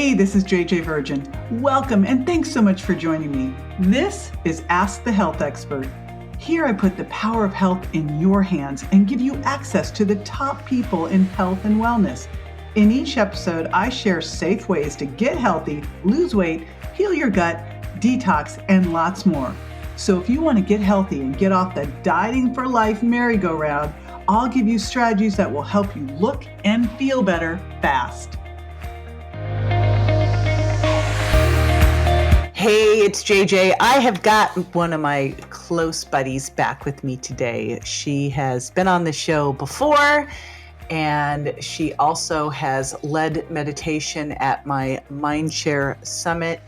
Hey, this is JJ Virgin. Welcome and thanks so much for joining me. This is Ask the Health Expert. Here I put the power of health in your hands and give you access to the top people in health and wellness. In each episode, I share safe ways to get healthy, lose weight, heal your gut, detox, and lots more. So if you want to get healthy and get off the dieting for life merry-go-round, I'll give you strategies that will help you look and feel better fast. Hey, it's JJ. I have got one of my close buddies back with me today. She has been on the show before, and she also has led meditation at my Mindshare Summit.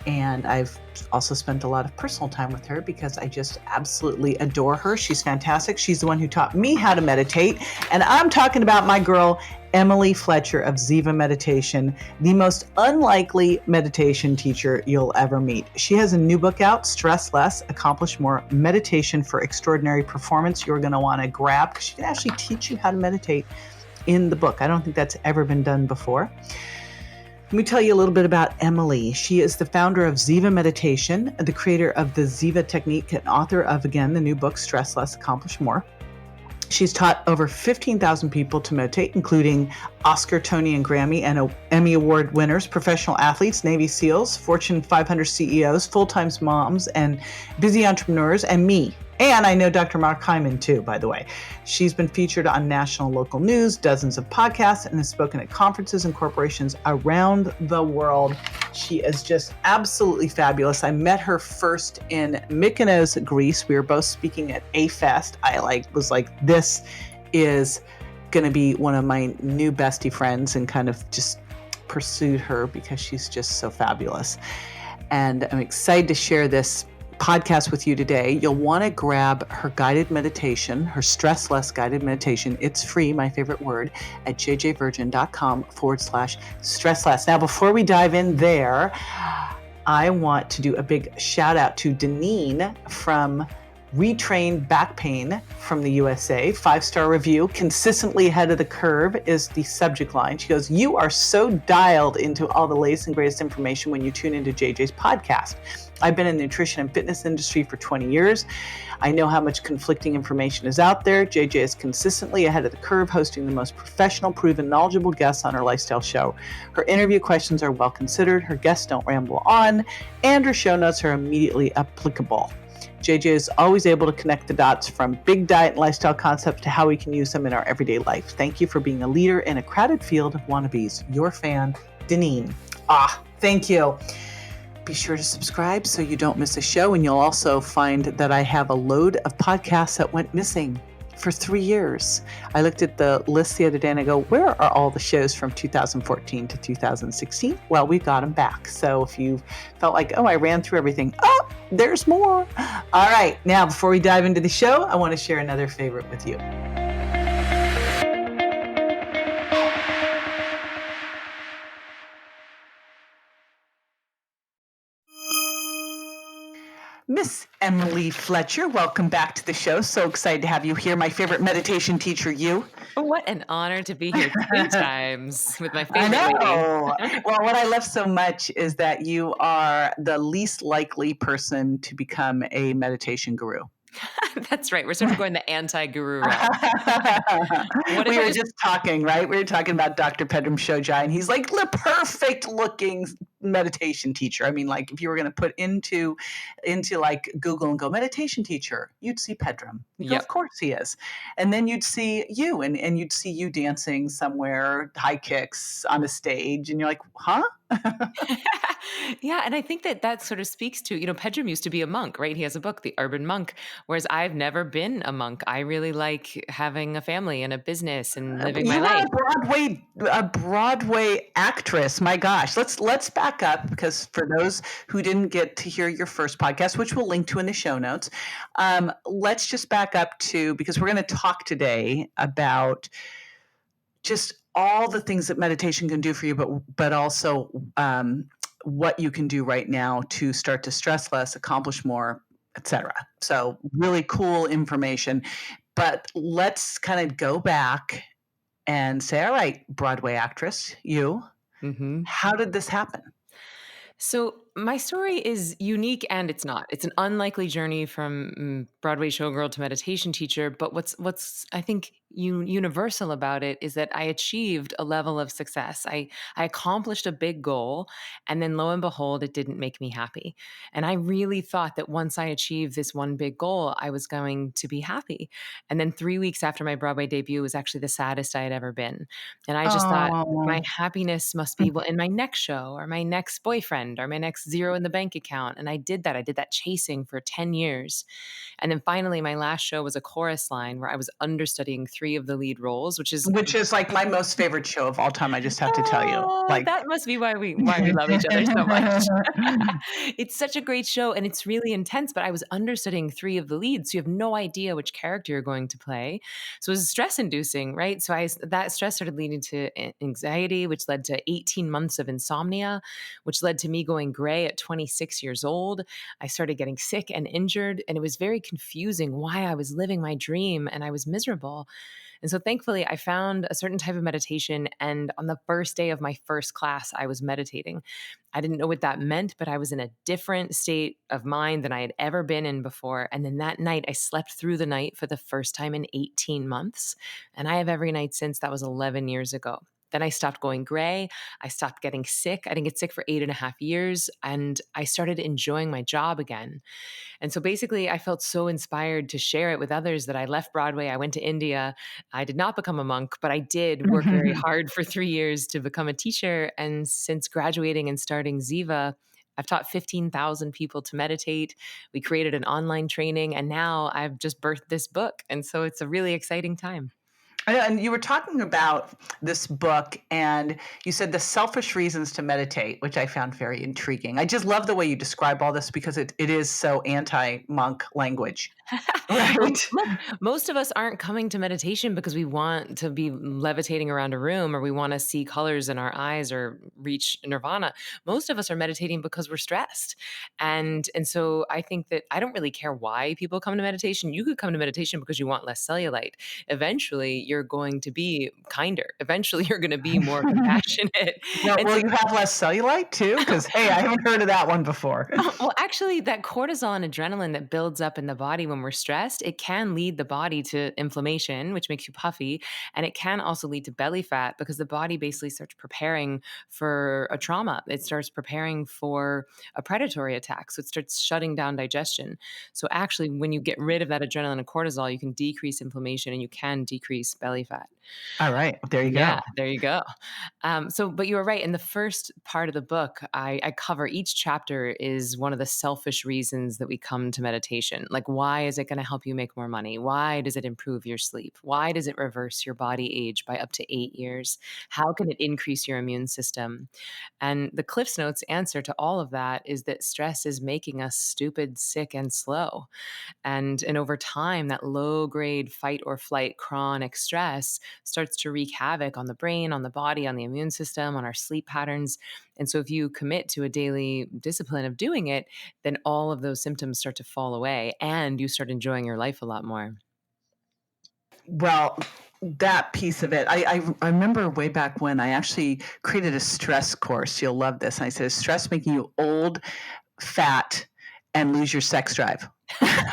And I've also spent a lot of personal time with her because I just absolutely adore her. She's fantastic. She's the one who taught me how to meditate. And I'm talking about my girl, Emily Fletcher of Ziva Meditation, the most unlikely meditation teacher you'll ever meet. She has a new book out, Stress Less, Accomplish More, Meditation for Extraordinary Performance. You're going to want to grab because she can actually teach you how to meditate in the book. I don't think that's ever been done before. Let me tell you a little bit about Emily. She is the founder of Ziva Meditation, the creator of the Ziva technique, and author of, again, the new book, Stress Less, Accomplish More. She's taught over 15,000 people to meditate, including Oscar, Tony, and Grammy and Emmy Award winners, professional athletes, Navy SEALs, Fortune 500 CEOs, full-time moms, and busy entrepreneurs, and me. And I know Dr. Mark Hyman too, by the way. She's been featured on national local news, dozens of podcasts, and has spoken at conferences and corporations around the world. She is just absolutely fabulous. I met her first in Mykonos, Greece. We were both speaking at A-Fest. I was like, this is going to be one of my new bestie friends, and kind of just pursued her because she's just so fabulous. And I'm excited to share this podcast with you today. You'll want to grab her guided meditation, her Stress Less guided meditation. It's free, my favorite word, at jjvirgin.com/stress less. Now, before we dive in there, I want to do a big shout out to Deneen from Retrained Back Pain from the USA. 5-star review, consistently ahead of the curve is the subject line. She goes, "You are so dialed into all the latest and greatest information when you tune into JJ's podcast. I've been in the nutrition and fitness industry for 20 years. I know how much conflicting information is out there. JJ is consistently ahead of the curve, hosting the most professional, proven, knowledgeable guests on her lifestyle show. Her interview questions are well considered, her guests don't ramble on, and her show notes are immediately applicable. JJ is always able to connect the dots from big diet and lifestyle concepts to how we can use them in our everyday life. Thank you for being a leader in a crowded field of wannabes. Your fan, Deneen." Thank you. Be sure to subscribe so you don't miss a show, and you'll also find that I have a load of podcasts that went missing for 3 years. I looked at the list the other day and I go, where are all the shows from 2014 to 2016? Well, we've got them back. So if you felt like, I ran through everything, there's more. All right. Now, before we dive into the show, I want to share another favorite with you. Miss Emily Fletcher, welcome back to the show. So excited to have you here. My favorite meditation teacher, you. What an honor to be here 3 times with my favorite I know. lady. Well, what I love so much is that you are the least likely person to become a meditation guru. That's right. We're sort of going the anti-guru route. We were just talking, right? We were talking about Dr. Pedram Shojai, and he's like the perfect looking meditation teacher. I mean, like if you were going to put into like Google and go meditation teacher, you'd see Pedram. You go, of course he is. And then you'd see you and you'd see you dancing somewhere, high kicks on a stage, and you're like, huh? Yeah. And I think that sort of speaks to, Pedram used to be a monk, right? He has a book, The Urban Monk, whereas I've never been a monk. I really like having a family and a business and living my life. A Broadway actress. My gosh. Let's back up, because for those who didn't get to hear your first podcast, which we'll link to in the show notes, let's just back up to, because we're going to talk today about just all the things that meditation can do for you, but also what you can do right now to start to stress less, accomplish more, etc. So really cool information. But let's kind of go back and say, all right, Broadway actress, you, Mhm. How did this happen? So my story is unique and it's not. It's an unlikely journey from Broadway showgirl to meditation teacher. But what's I think universal about it is that I achieved a level of success. I accomplished a big goal, and then lo and behold, it didn't make me happy. And I really thought that once I achieved this one big goal, I was going to be happy. And then 3 weeks after my Broadway debut was actually the saddest I had ever been. And I just thought, my Oh, happiness must be well in my next show or my next boyfriend or my next zero in the bank account. And I did that. I did that chasing for 10 years. And then finally, my last show was a chorus line where I was understudying three of the lead roles, which is which is like my most favorite show of all time, I just have to tell you. Like that must be why we love each other so much. It's such a great show and it's really intense, but I was understudying three of the leads, so you have no idea which character you're going to play. So it was stress inducing, right? So that stress started leading to anxiety, which led to 18 months of insomnia, which led to me going gray at 26 years old. I started getting sick and injured, and it was very confusing why I was living my dream and I was miserable. And so thankfully, I found a certain type of meditation. And on the first day of my first class, I was meditating. I didn't know what that meant, but I was in a different state of mind than I had ever been in before. And then that night, I slept through the night for the first time in 18 months. And I have every night since. That was 11 years ago. Then I stopped going gray. I stopped getting sick. I didn't get sick for 8.5 years. And I started enjoying my job again. And so basically, I felt so inspired to share it with others that I left Broadway. I went to India. I did not become a monk, but I did work very hard for 3 years to become a teacher. And since graduating and starting Ziva, I've taught 15,000 people to meditate. We created an online training, and now I've just birthed this book. And so it's a really exciting time. And you were talking about this book, and you said the selfish reasons to meditate, which I found very intriguing. I just love the way you describe all this because it is so anti-monk language, Well, right? look, most of us aren't coming to meditation because we want to be levitating around a room or we want to see colors in our eyes or reach nirvana. Most of us are meditating because we're stressed. And so I think that I don't really care why people come to meditation. You could come to meditation because you want less cellulite. Eventually, you're going to be kinder. Eventually, you're going to be more compassionate. Well, And will so you have less cellulite too? Because hey, I haven't heard of that one before. well, actually, that cortisol and adrenaline that builds up in the body when we're stressed, it can lead the body to inflammation, which makes you puffy. And it can also lead to belly fat because the body basically starts preparing for a trauma. It starts preparing for a predatory attack. So it starts shutting down digestion. So actually, when you get rid of that adrenaline and cortisol, you can decrease inflammation and you can decrease belly fat. All right, there you Yeah, go. there you go. But you were right. In the first part of the book, I cover each chapter is one of the selfish reasons that we come to meditation. Like, why is it going to help you make more money? Why does it improve your sleep? Why does it reverse your body age by up to 8 years? How can it increase your immune system? And the Cliffs Notes answer to all of that is that stress is making us stupid, sick, and slow. And over time, that low grade fight or flight chronic stress starts to wreak havoc on the brain, on the body, on the immune system, on our sleep patterns. And so if you commit to a daily discipline of doing it, then all of those symptoms start to fall away and you start enjoying your life a lot more. Well, that piece of it, I remember way back when I actually created a stress course. You'll love this. And I said, "Is stress making you old, fat, and lose your sex drive?" Because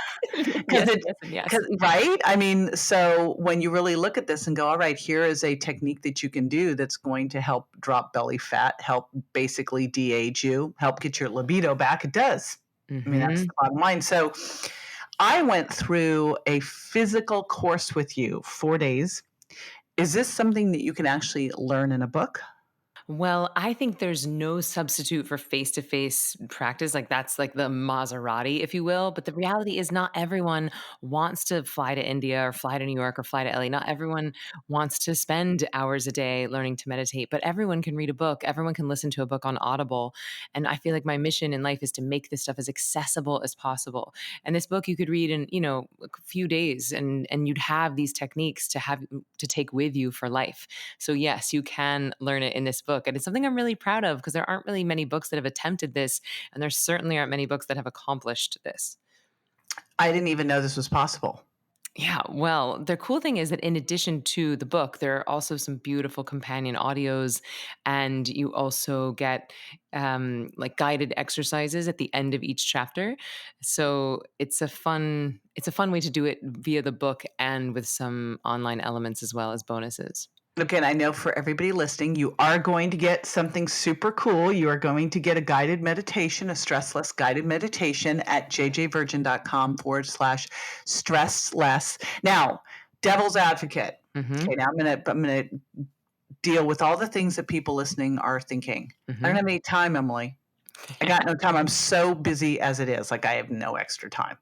Yes, it, yes, and yes. because right? I mean, so when you really look at this and go, all right, here is a technique that you can do that's going to help drop belly fat, help basically de-age you, help get your libido back. It does. I mean, that's Hmm. the bottom line. So I went through a physical course with you, 4 days. Is this something that you can actually learn in a book? Well, I think there's no substitute for face to face practice. Like, that's like the Maserati, if you will. But the reality is, not everyone wants to fly to India or fly to New York or fly to LA. Not everyone wants to spend hours a day learning to meditate, but everyone can read a book. Everyone can listen to a book on Audible. And I feel like my mission in life is to make this stuff as accessible as possible. And this book you could read in, a few days and you'd have these techniques to take with you for life. So yes, you can learn it in this book. And it's something I'm really proud of because there aren't really many books that have attempted this. And there certainly aren't many books that have accomplished this. I didn't even know this was possible. Yeah, well, the cool thing is that in addition to the book, there are also some beautiful companion audios, and you also get like guided exercises at the end of each chapter. So it's a fun way to do it via the book and with some online elements as well as bonuses. Again, I know for everybody listening, you are going to get something super cool. You are going to get a guided meditation, a stressless guided meditation at jjvirgin.com/stressless. Now, devil's advocate. Hmm. Okay, now I'm gonna deal with all the things that people listening are thinking. I don't Hmm. have any time, Emily. I got no time. I'm so busy as it is. Like I have no extra time.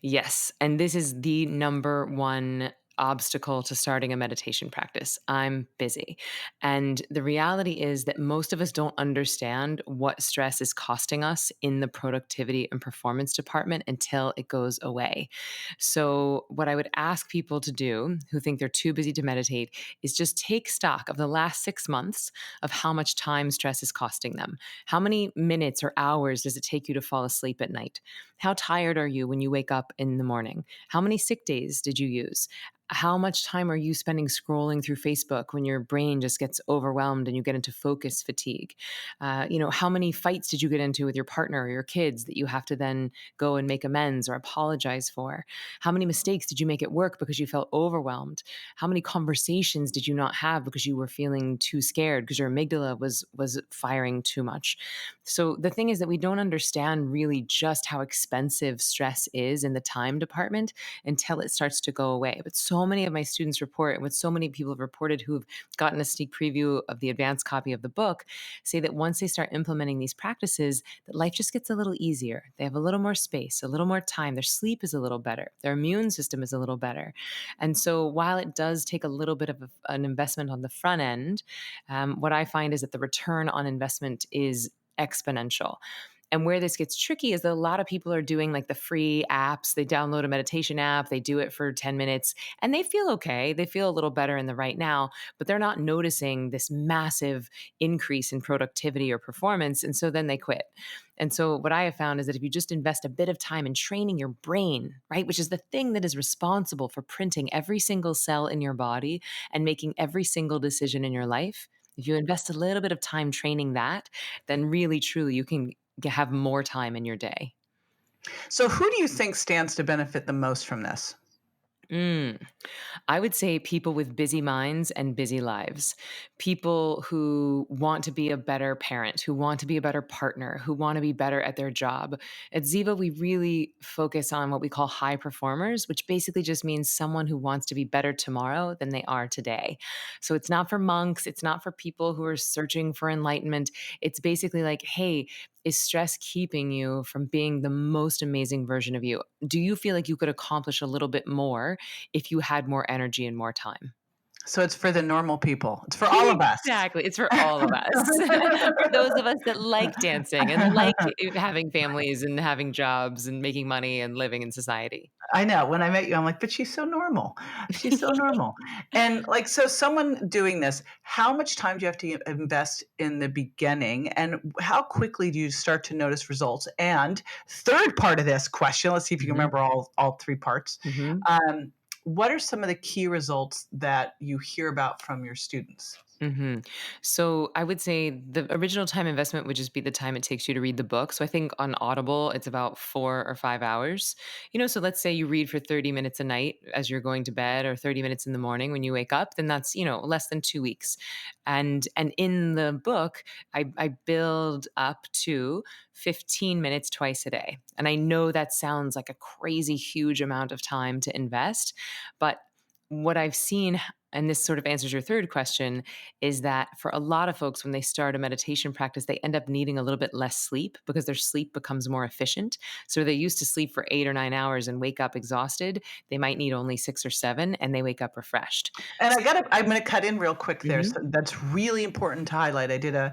Yes. And this is the number one obstacle to starting a meditation practice. I'm busy. And the reality is that most of us don't understand what stress is costing us in the productivity and performance department until it goes away. So, what I would ask people to do who think they're too busy to meditate is just take stock of the last 6 months of how much time stress is costing them. How many minutes or hours does it take you to fall asleep at night? How tired are you when you wake up in the morning? How many sick days did you use? How much time are you spending scrolling through Facebook when your brain just gets overwhelmed and you get into focus fatigue? How many fights did you get into with your partner or your kids that you have to then go and make amends or apologize for? How many mistakes did you make at work because you felt overwhelmed? How many conversations did you not have because you were feeling too scared because your amygdala was firing too much? So the thing is that we don't understand really just how expensive stress is in the time department until it starts to go away. But so many of my students report, and what so many people have reported who've gotten a sneak preview of the advanced copy of the book, say that once they start implementing these practices, that life just gets a little easier. They have a little more space, a little more time. Their sleep is a little better. Their immune system is a little better. And so while it does take a little bit of an investment on the front end, what I find is that the return on investment is exponential. And where this gets tricky is that a lot of people are doing like the free apps. They download a meditation app, they do it for 10 minutes, and they feel okay. They feel a little better in the right now, but they're not noticing this massive increase in productivity or performance. And so then they quit. And so what I have found is that if you just invest a bit of time in training your brain, right, which is the thing that is responsible for printing every single cell in your body and making every single decision in your life, if you invest a little bit of time training that, then really truly you can have more time in your day. So, who do you think stands to benefit the most from this? Mm. I would say people with busy minds and busy lives. People who want to be a better parent, who want to be a better partner, who want to be better at their job. At Ziva, we really focus on what we call high performers, which basically just means someone who wants to be better tomorrow than they are today. So it's not for monks, it's not for people who are searching for enlightenment. It's basically like, hey, is stress keeping you from being the most amazing version of you? Do you feel like you could accomplish a little bit more if you had more energy and more time? So, it's for the normal people. It's for all of us. Exactly, it's for all of us. For those of us that like dancing and like having families and having jobs and making money and living in society. I know. When I met you, I'm like, "But she's so normal. She's so normal." And, like, so someone doing this, how much time do you have to invest in the beginning, and how quickly do you start to notice results? And third part of this question, let's see if you can Mhm, remember all 3 parts. mhm. What are some of the key results that you hear about from your students? So I would say the original time investment would just be the time it takes you to read the book. So I think on Audible, it's about 4 or 5 hours. So let's say you read for 30 minutes a night as you're going to bed or 30 minutes in the morning when you wake up, then that's, less than 2 weeks. And in the book, I build up to 15 minutes twice a day. And I know that sounds like a crazy huge amount of time to invest, but what I've seen, and this sort of answers your third question, is that for a lot of folks, when they start a meditation practice, they end up needing a little bit less sleep because their sleep becomes more efficient. So they used to sleep for 8 or 9 hours and wake up exhausted. They might need only 6 or 7 and they wake up refreshed. And I'm gonna cut in real quick there. Mhm, So that's really important to highlight. I did an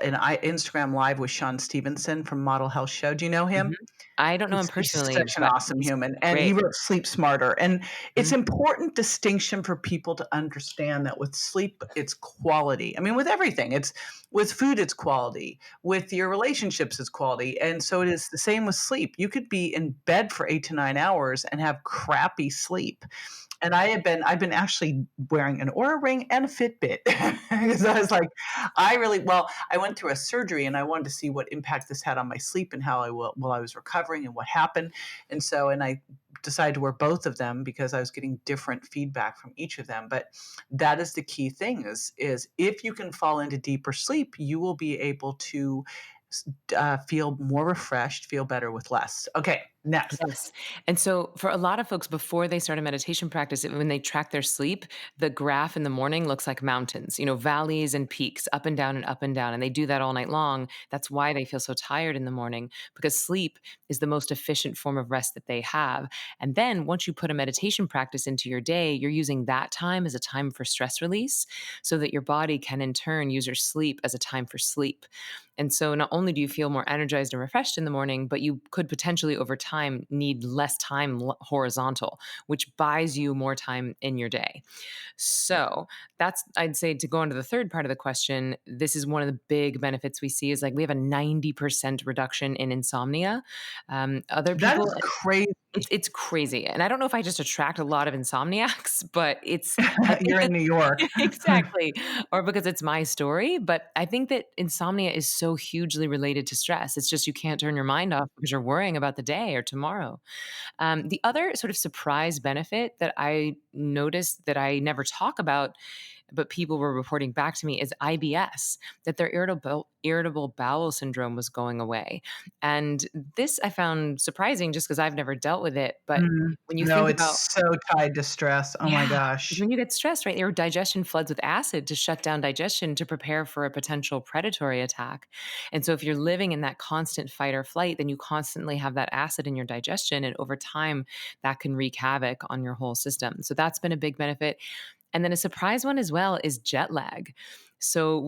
Instagram live with Sean Stevenson from Model Health Show. Do you know mhm. him? I don't know him He's personally, such an but awesome he's human, and he great. wrote Sleep Smarter, and it's Mhm, important distinction for people to understand that with sleep, it's quality. I mean, with everything, it's with food, it's quality. With your relationships, it's quality. And so it is the same with sleep. You could be in bed for 8 to 9 hours and have crappy sleep. And I've been actually wearing an Aura ring and a Fitbit because I was like, I went through a surgery and I wanted to see what impact this had on my sleep and how while I was recovering and what happened. And I decided to wear both of them because I was getting different feedback from each of them. But that is the key thing is if you can fall into deeper sleep, you will be able to feel more refreshed, feel better with less. Okay, next. Yes. And so for a lot of folks, before they start a meditation practice, when they track their sleep, the graph in the morning looks like mountains, valleys and peaks, up and down and up and down. And they do that all night long. That's why they feel so tired in the morning, because sleep is the most efficient form of rest that they have. And then once you put a meditation practice into your day, you're using that time as a time for stress release so that your body can in turn use your sleep as a time for sleep. And so not only do you feel more energized and refreshed in the morning, but you could potentially over time need less time horizontal, which buys you more time in your day. So that's, I'd say, to go on to the third part of the question, this is one of the big benefits we see is like we have a 90% reduction in insomnia. Other That is people, crazy. it's crazy. And I don't know if I just attract a lot of insomniacs, but I think You're in that New York. exactly, or because it's my story. But I think that insomnia is so hugely related to stress. It's just you can't turn your mind off because you're worrying about the day or tomorrow. The other sort of surprise benefit that I noticed that I never talk about, but people were reporting back to me is IBS, that their irritable bowel syndrome was going away. And this I found surprising just because I've never dealt with it. But when you No, think it's about, so tied to stress. Oh my yeah, because gosh. when you get stressed, right, your digestion floods with acid to shut down digestion to prepare for a potential predatory attack. And so if you're living in that constant fight or flight, then you constantly have that acid in your digestion. And over time, that can wreak havoc on your whole system. So that's been a big benefit. And then a surprise one as well is jet lag. So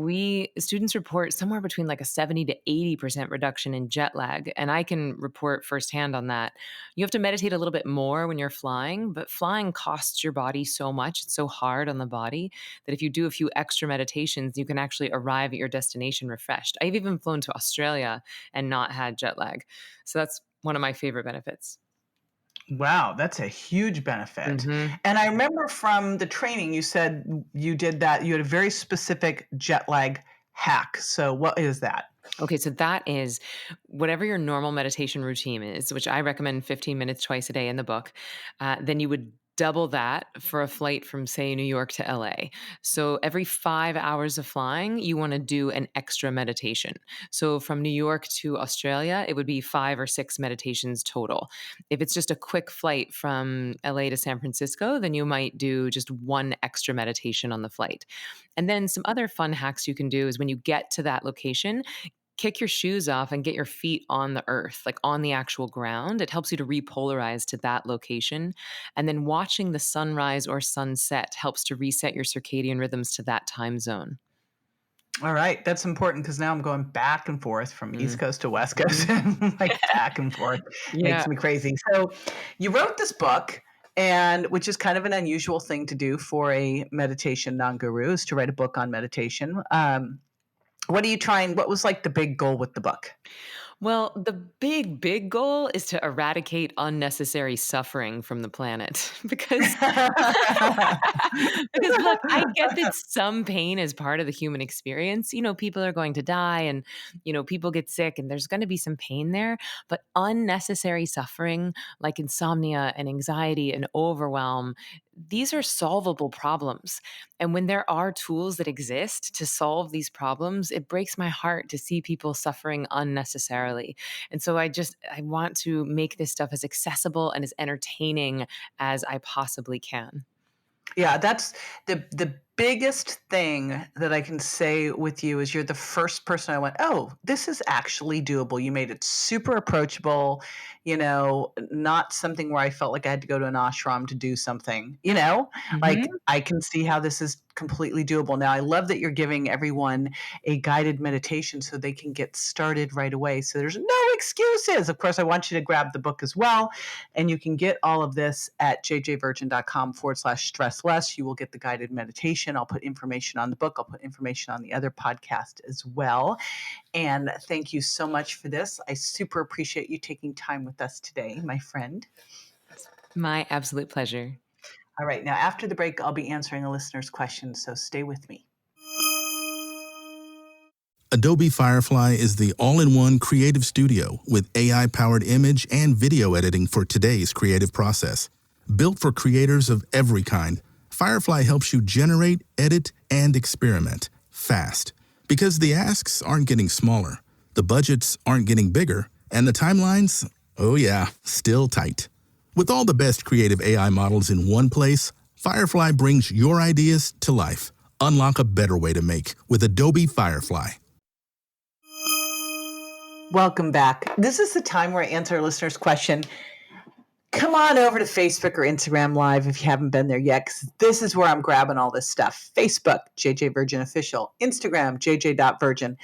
students report somewhere between like a 70 to 80% reduction in jet lag. And I can report firsthand on that. You have to meditate a little bit more when you're flying, but flying costs your body so much. It's so hard on the body that if you do a few extra meditations, you can actually arrive at your destination refreshed. I've even flown to Australia and not had jet lag. So that's one of my favorite benefits. Wow, that's a huge benefit. Mhm. And I remember from the training, you said you did that. You had a very specific jet lag hack. So what is that? Okay, so that is whatever your normal meditation routine is, which I recommend 15 minutes twice a day in the book. Then you would double that for a flight from, say, New York to LA. So every 5 hours of flying, you want to do an extra meditation. So from New York to Australia, it would be 5 or 6 meditations total. If it's just a quick flight from LA to San Francisco, then you might do just one extra meditation on the flight. And then some other fun hacks you can do is when you get to that location, kick your shoes off and get your feet on the earth, like on the actual ground. It helps you to repolarize to that location. And then watching the sunrise or sunset helps to reset your circadian rhythms to that time zone. All right, that's important because now I'm going back and forth from East Mm. Coast to West Coast, Mhm. like back and forth. Yeah. Makes me crazy. So, you wrote this book, and which is kind of an unusual thing to do for a meditation non-guru is to write a book on meditation. What are you trying? What was like the big goal with the book? Well, the big, big goal is to eradicate unnecessary suffering from the planet because because look, I get that some pain is part of the human experience. People are going to die and people get sick and there's going to be some pain there, but unnecessary suffering like insomnia and anxiety and overwhelm, these are solvable problems. And when there are tools that exist to solve these problems, it breaks my heart to see people suffering unnecessarily. And so I want to make this stuff as accessible and as entertaining as I possibly can. Yeah, that's the biggest thing that I can say with you is you're the first person I went, oh, this is actually doable. You made it super approachable, not something where I felt like I had to go to an ashram to do something, like Hmm. I can see how this is completely doable. Now, I love that you're giving everyone a guided meditation so they can get started right away. So there's no excuses. Of course, I want you to grab the book as well. And you can get all of this at jjvirgin.com/stress less. You will get the guided meditation. I'll put information on the book. I'll put information on the other podcast as well. And thank you so much for this. I super appreciate you taking time with us today, my friend. My absolute pleasure. All right. Now, after the break, I'll be answering a listener's questions. So stay with me. Adobe Firefly is the all-in-one creative studio with AI-powered image and video editing for today's creative process. Built for creators of every kind, Firefly helps you generate, edit, and experiment fast. Because the asks aren't getting smaller, the budgets aren't getting bigger, and the timelines, oh yeah, still tight. With all the best creative AI models in one place, Firefly brings your ideas to life. Unlock a better way to make with Adobe Firefly. Welcome back. This is the time where I answer a listener's question. Come on over to Facebook or Instagram Live if you haven't been there yet, because this is where I'm grabbing all this stuff. Facebook, JJ Virgin Official. Instagram, jj.virgin.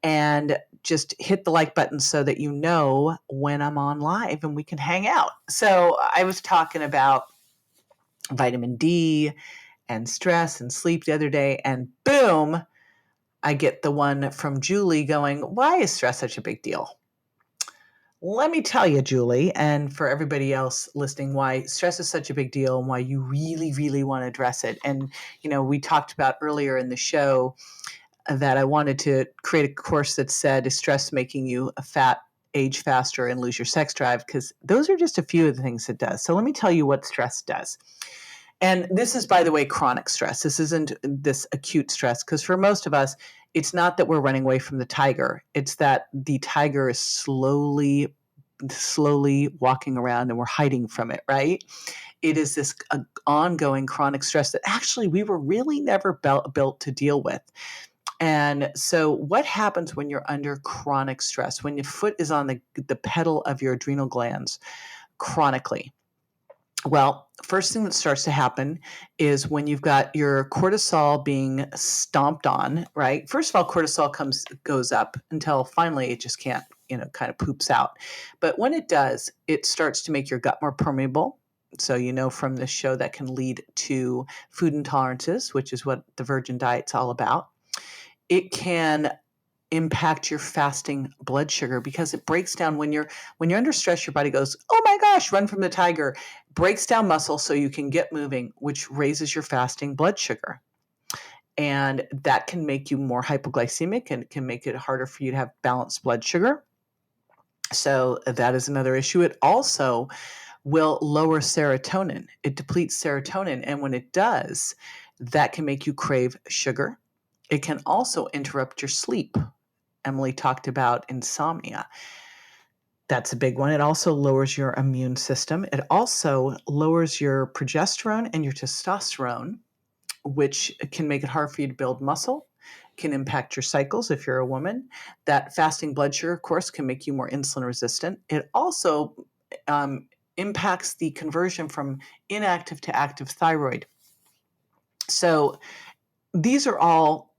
And just hit the like button so that you know when I'm on live and we can hang out. So I was talking about vitamin D and stress and sleep the other day, and boom, I get the one from Julie going, why is stress such a big deal? Let me tell you, Julie, and for everybody else listening, why stress is such a big deal and why you really, really want to address it. And, we talked about earlier in the show that I wanted to create a course that said, is stress making you a fat, age faster, and lose your sex drive? Because those are just a few of the things it does. So let me tell you what stress does. And this is, by the way, chronic stress. This isn't this acute stress, because for most of us, it's not that we're running away from the tiger. It's that the tiger is slowly walking around and we're hiding from it, right? It is this ongoing chronic stress that actually we were really never built to deal with. And so what happens when you're under chronic stress, when your foot is on the pedal of your adrenal glands chronically? Well, first thing that starts to happen is when you've got your cortisol being stomped on, right? First of all, cortisol goes up until finally it just can't, kind of poops out. But when it does, it starts to make your gut more permeable. So, from this show that can lead to food intolerances, which is what the Virgin Diet's all about. It can impact your fasting blood sugar because it breaks down when you're under stress. Your body goes, oh my gosh, run from the tiger, breaks down muscle so you can get moving, which raises your fasting blood sugar. And that can make you more hypoglycemic and it can make it harder for you to have balanced blood sugar. So that is another issue. It also will lower serotonin. It depletes serotonin. And when it does, that can make you crave sugar. It can also interrupt your sleep. Emily talked about insomnia. That's a big one. It also lowers your immune system. It also lowers your progesterone and your testosterone, which can make it hard for you to build muscle, can impact your cycles if you're a woman. That fasting blood sugar, of course, can make you more insulin resistant. It also impacts the conversion from inactive to active thyroid. So these are all,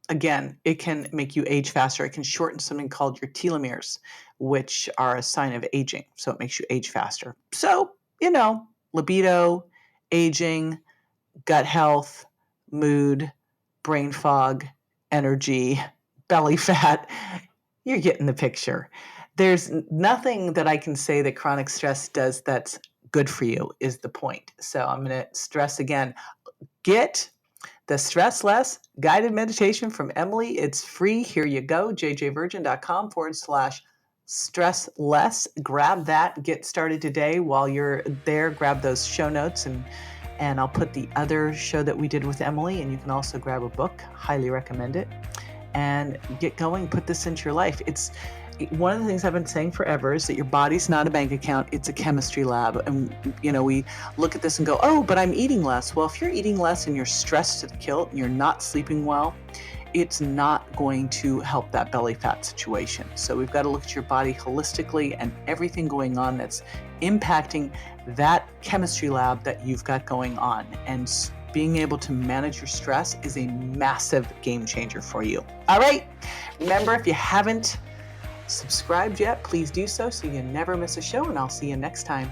again, it can make you age faster. It can shorten something called your telomeres, which are a sign of aging. So it makes you age faster. So, libido, aging, gut health, mood, brain fog, energy, belly fat, you're getting the picture. There's nothing that I can say that chronic stress does that's good for you is the point. So I'm going to stress again, get the Stress Less guided meditation from Emily. It's free. Here you go. jjvirgin.com/stress less. Grab that. Get started today. While you're there, grab those show notes and I'll put the other show that we did with Emily, and you can also grab a book. Highly recommend it. And get going. Put this into your life. one of the things I've been saying forever is that your body's not a bank account, it's a chemistry lab. And, we look at this and go, oh, but I'm eating less. Well, if you're eating less and you're stressed to the kilt and you're not sleeping well, it's not going to help that belly fat situation. So we've got to look at your body holistically and everything going on that's impacting that chemistry lab that you've got going on. And being able to manage your stress is a massive game changer for you. All right. Remember, if you haven't subscribed yet, please do so you never miss a show, and I'll see you next time.